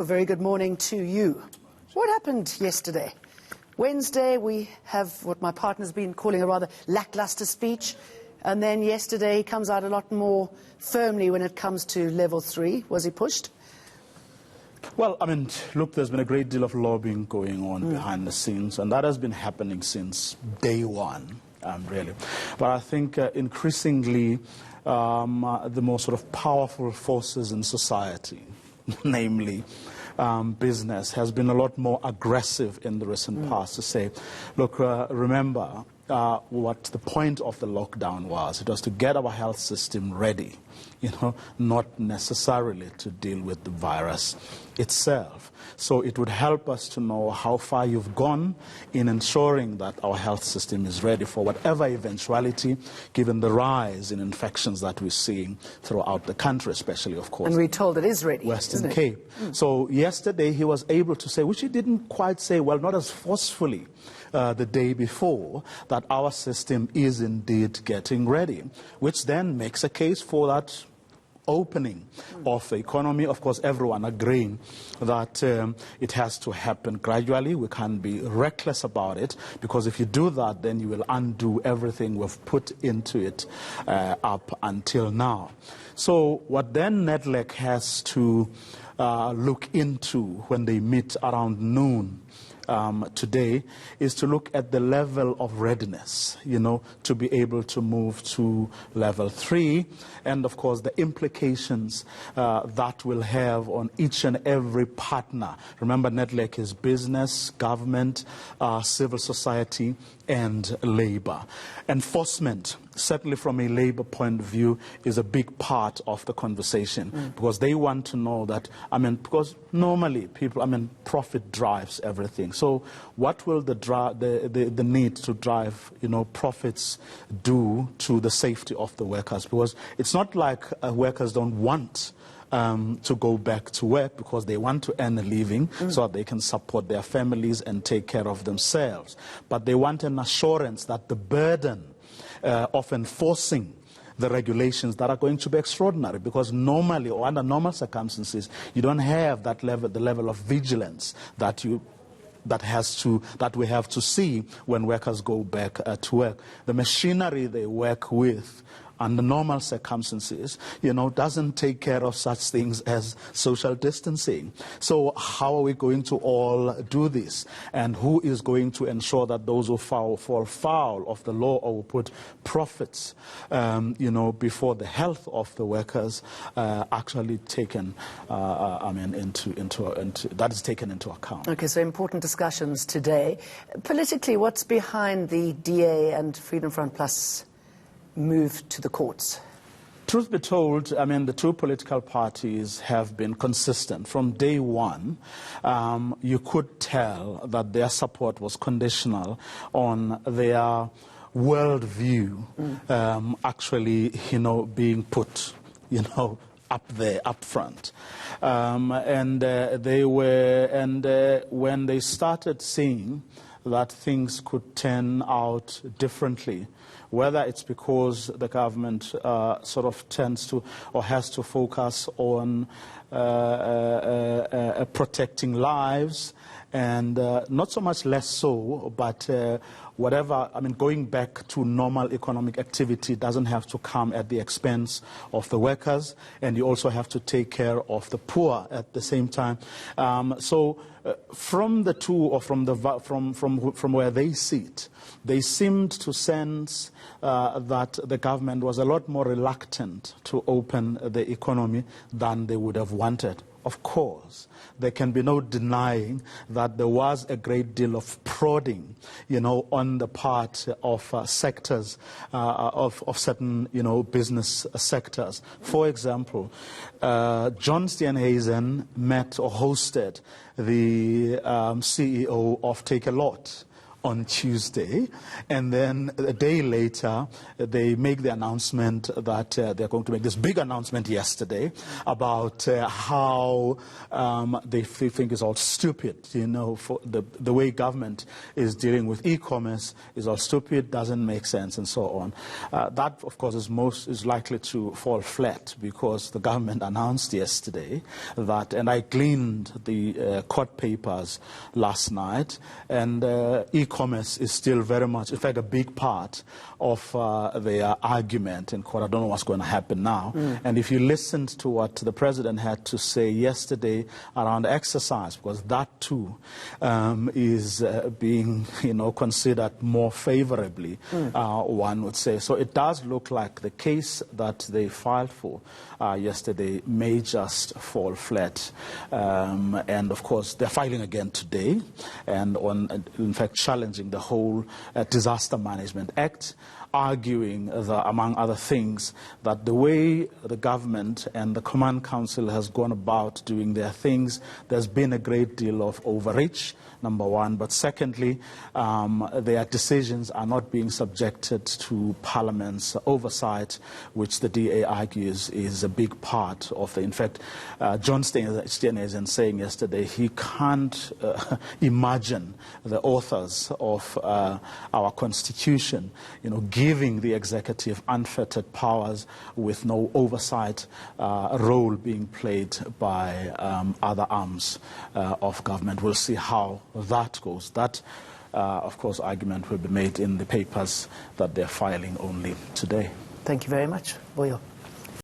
A very good morning to you. What happened yesterday? Wednesday, we have what my partner's been calling a rather lackluster speech. And then yesterday, he comes out a lot more firmly when it comes to level 3. Was he pushed? Well, I mean, look, there's been a great deal of lobbying going on behind the scenes, and that has been happening since day one, really. But I think increasingly, the more sort of powerful forces in society, namely business, has been a lot more aggressive in the recent past to say, look, remember what the point of the lockdown was. It was to get our health system ready, not necessarily to deal with the virus itself. So it would help us to know how far you've gone in ensuring that our health system is ready for whatever eventuality, given the rise in infections that we're seeing throughout the country, especially, of course, and we're told it is ready, Western Cape. So yesterday he was able to say, which he didn't quite say, well, not as forcefully the day before, that our system is indeed getting ready, which then makes a case for that opening of the economy. Of course, everyone agreeing that it has to happen gradually. We can't be reckless about it, because if you do that, then you will undo everything we've put into it up until now. So what then NEDLEC has to look into when they meet around noon today is to look at the level of readiness, to be able to move to level 3, and of course the implications that will have on each and every partner. Remember, NEDLEC is business, government, civil society, and labor. Enforcement, certainly from a labor point of view, is a big part of the conversation, because they want to know that, because normally people, profit drives everything. So what will the need to drive, profits do to the safety of the workers? Because it's not like workers don't want to go back to work, because they want to earn a living so that they can support their families and take care of themselves. But they want an assurance that the burden of enforcing the regulations that are going to be extraordinary, because normally, or under normal circumstances, you don't have that level, the level of vigilance that we have to see when workers go back to work. The machinery they work with under normal circumstances, doesn't take care of such things as social distancing. So how are we going to all do this? And who is going to ensure that those who fall foul of the law or who put profits, before the health of the workers, actually taken, that is taken into account? Okay, so important discussions today. Politically, what's behind the DA and Freedom Front Plus move to the courts? Truth be told, the two political parties have been consistent. From day one, you could tell that their support was conditional on their worldview actually, being put, up there, up front. When they started seeing that things could turn out differently, whether it's because the government sort of tends to or has to focus on protecting lives, and not so much less so, but going back to normal economic activity doesn't have to come at the expense of the workers, and you also have to take care of the poor at the same time. From the two, or from where they sit, they seemed to sense that the government was a lot more reluctant to open the economy than they would have wanted. Of course, there can be no denying that there was a great deal of prodding, on the part of sectors, of certain, business sectors. For example, John Steenhuisen met or hosted the CEO of Take a Lot on Tuesday, and then a day later they make the announcement that they're going to make this big announcement yesterday about how they think it's all stupid, for the way government is dealing with e-commerce is all stupid, doesn't make sense, and so on. That, of course, is likely to fall flat because the government announced yesterday that, and I gleaned the court papers last night, and e-commerce is still very much, in fact, a big part of their argument in court. I don't know what's going to happen now. And if you listened to what the president had to say yesterday around exercise, because that too is being, considered more favorably, one would say. So it does look like the case that they filed for yesterday may just fall flat. And of course, they're filing again today, and in fact, challenging the whole Disaster Management Act, arguing, among other things, that the way the government and the Command Council has gone about doing their things, there's been a great deal of overreach, number one. But secondly, their decisions are not being subjected to Parliament's oversight, which the DA argues is a big part of the. In fact, John Steenhuisen saying yesterday he can't imagine the authors of our Constitution, giving the executive unfettered powers with no oversight role being played by other arms of government. We'll see how that goes. That, of course, argument will be made in the papers that they're filing only today. Thank you very much, Vuyo.